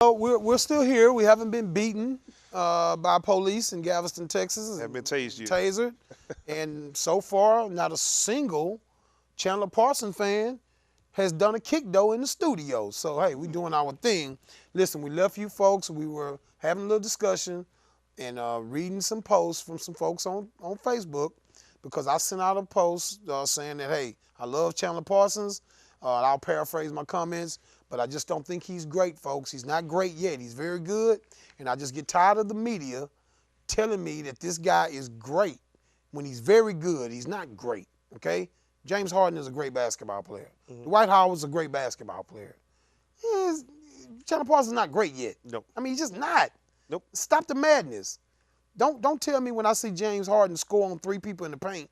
We're still here. We haven't been beaten by police in Galveston, Texas. Have been tased yet. Tasered. And so far, not a single Chandler Parsons fan has done a kick though in the studio. So, hey, we doing our thing. Listen, we left you folks. We were having a little discussion and reading some posts from some folks on Facebook because I sent out a post saying that, hey, I love Chandler Parsons. I'll paraphrase my comments, but I just don't think he's great, folks. He's not great yet. He's very good, and I just get tired of the media telling me that this guy is great when he's very good. He's not great, okay? James Harden is a great basketball player. Dwight Howard's a great basketball player. Chandler Parsons is not great yet. Nope. I mean, he's just not. Nope. Stop the madness. Don't tell me when I see James Harden score on 3 people in the paint,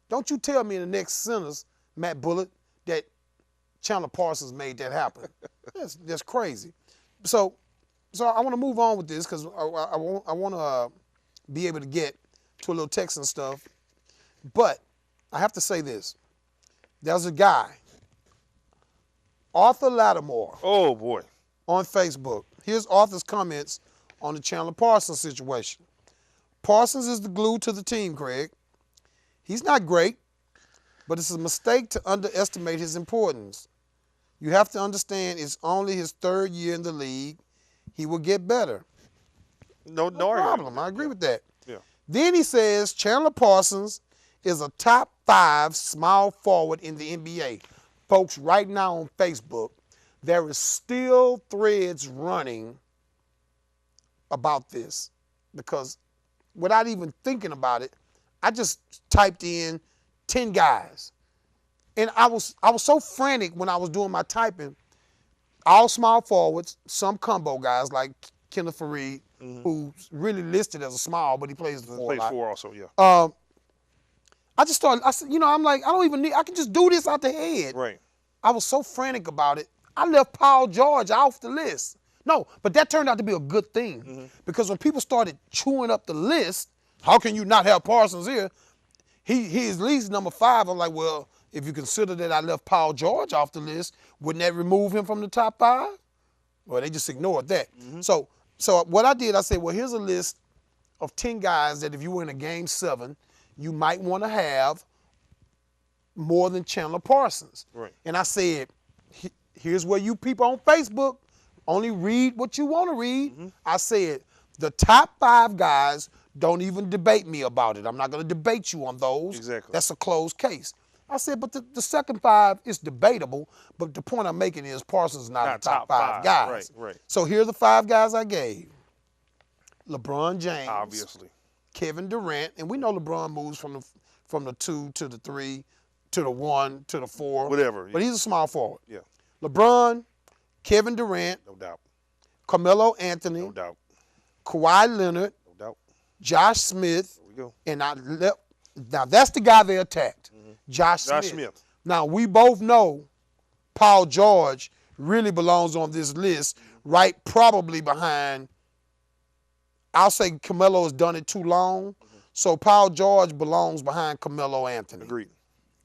don't you tell me in the next sentence, Matt Bullock, that Chandler Parsons made that happen. That's crazy. So I want to move on with this because I want to be able to get to a little text and stuff. But I have to say this. There's a guy, Arthur Lattimore. Oh, boy. On Facebook. Here's Arthur's comments on the Chandler Parsons situation. Parsons is the glue to the team, Craig. He's not great, but it's a mistake to underestimate his importance. You have to understand it's only his 3rd year in the league. He will get better. No problem. I agree with that. Yeah. Then he says Chandler Parsons is a top 5 small forward in the NBA. Folks, right now on Facebook, there is still threads running about this because without even thinking about it, I just typed in 10 guys. And I was so frantic when I was doing my typing. All small forwards, some combo guys like Kenneth Fareed, who's really listed as a small, but he plays the 4 a lot. Plays 4 also, yeah. I just started, I'm like, I don't even need, I can just do this out the head. Right. I was so frantic about it. I left Paul George off the list. No, but that turned out to be a good thing because when people started chewing up the list, how can you not have Parsons here? He is at least number 5. I'm like, well, if you consider that I left Paul George off the list, wouldn't that remove him from the top 5? Well, they just ignored that. So what I did, I said, well, here's a list of 10 guys that if you were in a game 7, you might want to have more than Chandler Parsons. Right. And I said, here's where you people on Facebook only read what you want to read. I said, the top 5 guys, don't even debate me about it. I'm not going to debate you on those. Exactly. That's a closed case. I said, but the second 5 is debatable, but the point I'm making is Parsons is not a top 5 guys. Right. So here are the 5 guys I gave. LeBron James. Obviously. Kevin Durant, and we know LeBron moves from the 2 to the 3 to the 1 to the 4. Whatever. But he's a small forward. Yeah. LeBron, Kevin Durant. No doubt. Carmelo Anthony. No doubt. Kawhi Leonard. No doubt. Josh Smith. There we go. And now that's the guy they attacked. Josh Smith. Now we both know Paul George really belongs on this list, right probably behind, I'll say Carmelo has done it too long, so Paul George belongs behind Carmelo Anthony. Agreed.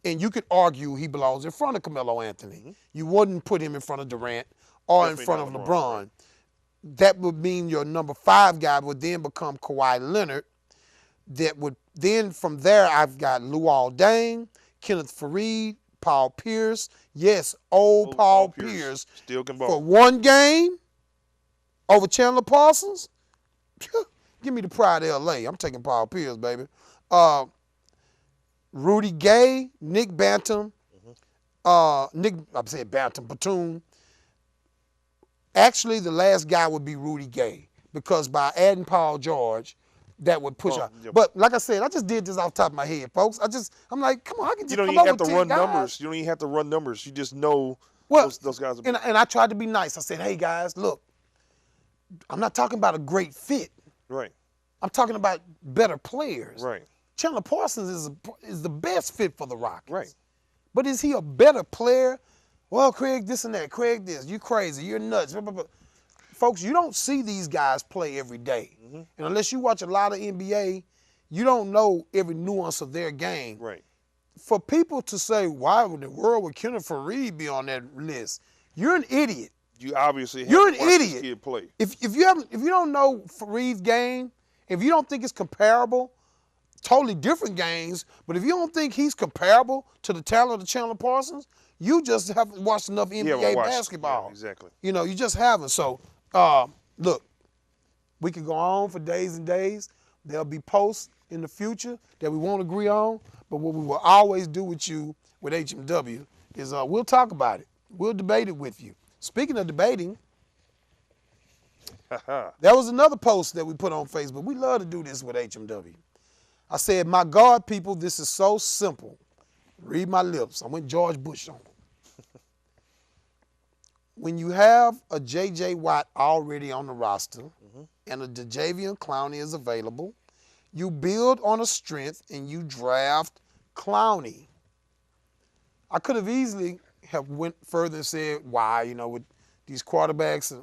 And you could argue he belongs in front of Carmelo Anthony. You wouldn't put him in front of Durant or in front of LeBron. That would mean your number 5 guy would then become Kawhi Leonard. That would then from there I've got Luol Deng, Kenneth Fareed, Paul Pierce. Yes, old Paul Pierce. Still can ball. For 1 game over Chandler Parsons. Give me the pride of LA. I'm taking Paul Pierce, baby. Rudy Gay, Nick Bantam, Batum. Actually, the last guy would be Rudy Gay because by adding Paul George, that would push out. Yeah. But like I said, I just did this off the top of my head, folks. I'm like, come on, I can just You don't come even up have to with run 10 guys. numbers. You don't even have to run numbers. You just know those guys are. And I tried to be nice. I said, hey, guys, look, I'm not talking about a great fit. Right. I'm talking about better players. Right. Chandler Parsons is the best fit for the Rockets. Right. But is he a better player? Well, Craig, this and that. Craig, this. You crazy. You're nuts. Folks, you don't see these guys play every day. And unless you watch a lot of NBA, you don't know every nuance of their game. Right. For people to say, why in the world would Kenneth Fareed be on that list? You're an idiot. You obviously You're an haven't watched this idiot. kid play. If you don't know Fareed's game, if you don't think it's comparable, totally different games, but if you don't think he's comparable to the talent of Chandler Parsons, you just haven't watched enough NBA basketball. Yeah, exactly. You know, you just haven't. So, look, we could go on for days and days. There'll be posts in the future that we won't agree on, but what we will always do with you with HMW is we'll talk about it. We'll debate it with you. Speaking of debating, there was another post that we put on Facebook. We love to do this with HMW. I said, my God, people, this is so simple. Read my lips. I went George Bush on it. When you have a J.J. Watt already on the roster and a DeJavian Clowney is available, you build on a strength and you draft Clowney. I could have easily have went further and said, why, you know, with these quarterbacks.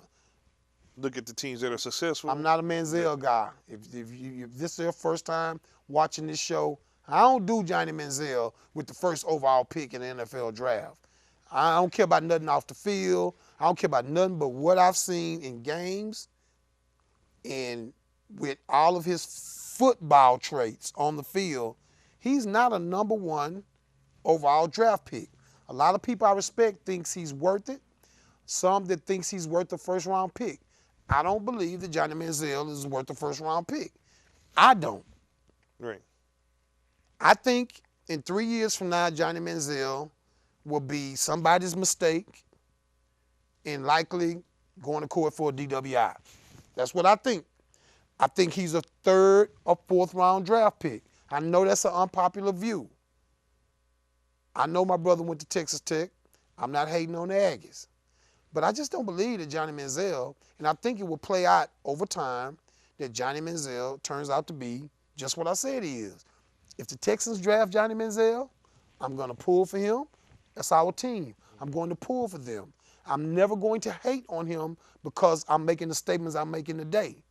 Look at the teams that are successful. I'm not a Manziel guy. If this is your first time watching this show, I don't do Johnny Manziel with the first overall pick in the NFL draft. I don't care about nothing off the field. I don't care about nothing but what I've seen in games and with all of his football traits on the field. He's not a number one overall draft pick. A lot of people I respect thinks he's worth it. Some that thinks he's worth the first round pick. I don't believe that Johnny Manziel is worth the first round pick. I don't. Right. I think in 3 years from now, Johnny Manziel will be somebody's mistake and likely going to court for a DWI. That's what I think. I think he's a third or fourth round draft pick. I know that's an unpopular view. I know my brother went to Texas Tech. I'm not hating on the Aggies. But I just don't believe that Johnny Manziel, and I think it will play out over time, that Johnny Manziel turns out to be just what I said he is. If the Texans draft Johnny Manziel, I'm going to pull for him. That's our team. I'm going to pull for them. I'm never going to hate on him because I'm making the statements I'm making today.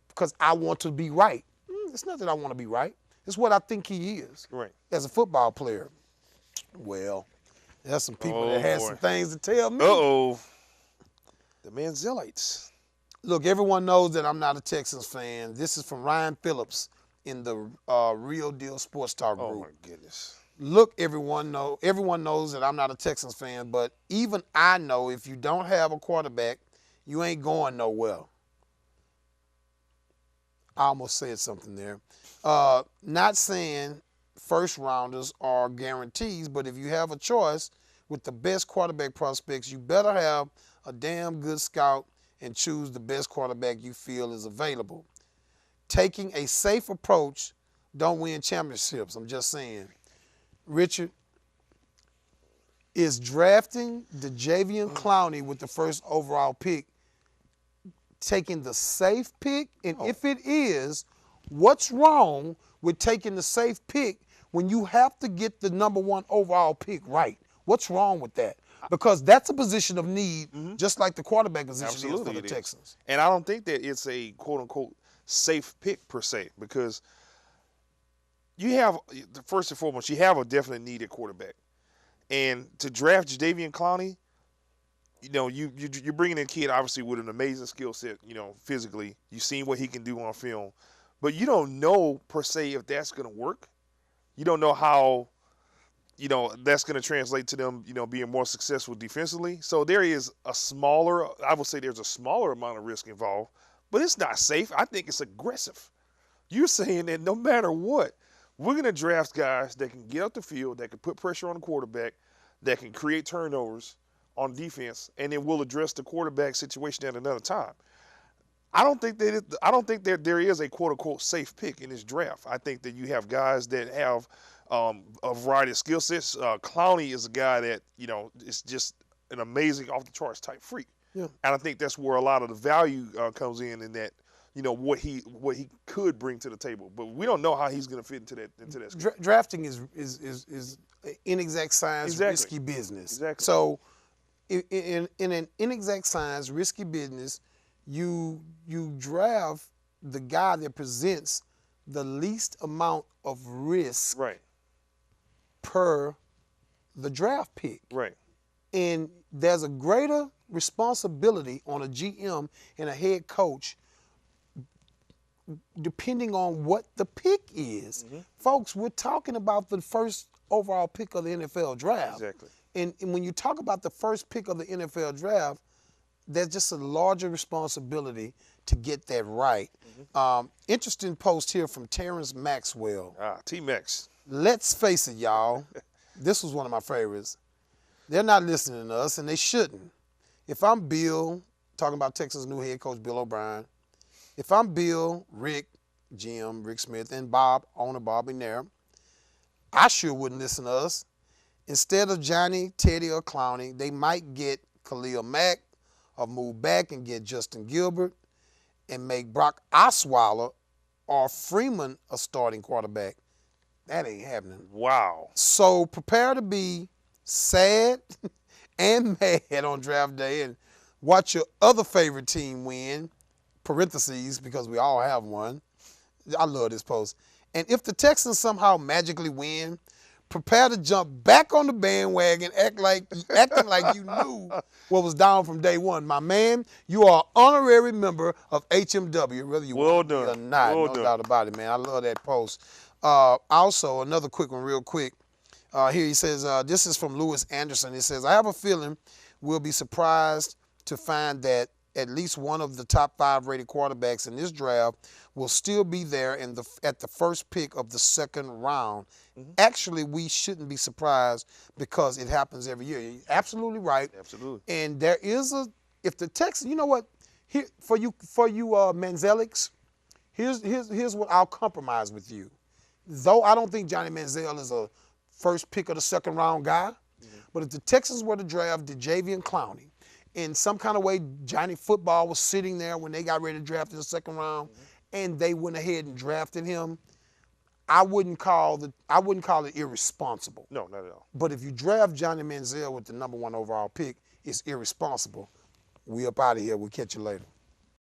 Because I want to be right. It's not that I want to be right. It's what I think he is as a football player. Well, there's some people that had some things to tell me. Uh-oh. The Manzielites. Look, everyone knows that I'm not a Texans fan. This is from Ryan Phillips in the Real Deal Sports Talk group. Oh, my goodness. Look, everyone knows that I'm not a Texans fan, but even I know if you don't have a quarterback, you ain't going nowhere. I almost said something there. Not saying first rounders are guarantees, but if you have a choice with the best quarterback prospects, you better have a damn good scout and choose the best quarterback you feel is available. Taking a safe approach don't win championships. I'm just saying. Richard, is drafting DeJavian Clowney with the first overall pick taking the safe pick? And if it is, what's wrong with taking the safe pick when you have to get the number one overall pick right? What's wrong with that? Because that's a position of need, just like the quarterback position is for the Texans. And I don't think that it's a quote-unquote safe pick per se, because you have, first and foremost, you have a definite need at quarterback. And to draft Jadeveon Clowney, you know, you're bringing in a kid obviously with an amazing skill set, you know, physically. You've seen what he can do on film. But you don't know per se if that's going to work. You don't know how, you know, that's going to translate to them, you know, being more successful defensively. So there is a smaller, I would say there's a smaller amount of risk involved, but it's not safe. I think it's aggressive. You're saying that no matter what, we're going to draft guys that can get up the field, that can put pressure on the quarterback, that can create turnovers on defense, and then we'll address the quarterback situation at another time. I don't think that there is a quote-unquote safe pick in this draft. I think that you have guys that have a variety of skill sets. Clowney is a guy that, you know, is just an amazing off-the-charts type freak. Yeah. And I think that's where a lot of the value comes in that, you know, what he could bring to the table. But we don't know how he's going to fit into that. Drafting is inexact science, risky business. Exactly. So in an inexact science, risky business, you draft the guy that presents the least amount of risk per the draft pick. Right. And there's a greater responsibility on a GM and a head coach depending on what the pick is. Folks, we're talking about the first overall pick of the NFL draft. Exactly. And when you talk about the first pick of the NFL draft, there's just a larger responsibility to get that right. Interesting post here from Terrence Maxwell. T-Max. Let's face it, y'all. This was one of my favorites. They're not listening to us, and they shouldn't. If I'm Bill, talking about Texas' new head coach, Bill O'Brien, if I'm Bill, Rick, Jim, Rick Smith, and Bob, owner Bob McNair, I sure wouldn't listen to us. Instead of Johnny, Teddy, or Clowney, they might get Khalil Mack or move back and get Justin Gilbert and make Brock Osweiler or Freeman a starting quarterback. That ain't happening. Wow. So prepare to be sad and mad on draft day and watch your other favorite team win, parentheses, because we all have one. I love this post. And if the Texans somehow magically win, prepare to jump back on the bandwagon, acting like you knew what was down from day one. My man, you are an honorary member of HMW, whether you want to be or not. No doubt about it, man. I love that post. Also, another quick one real quick. Here he says, this is from Lewis Anderson. He says, I have a feeling we'll be surprised to find that at least one of the top 5 rated quarterbacks in this draft will still be there at the first pick of the second round. Actually, we shouldn't be surprised because it happens every year. You're absolutely right. Absolutely. And there is if the Texans, you know what, here for you Manzelics, here's what I'll compromise with you. Though I don't think Johnny Manziel is a first pick of the second round guy, but if the Texans were to draft Jadeveon Clowney, in some kind of way, Johnny Football was sitting there when they got ready to draft in the second round, and they went ahead and drafted him. I wouldn't call it irresponsible. No, not at all. But if you draft Johnny Manziel with the #1 overall pick, it's irresponsible. We up out of here. We'll catch you later.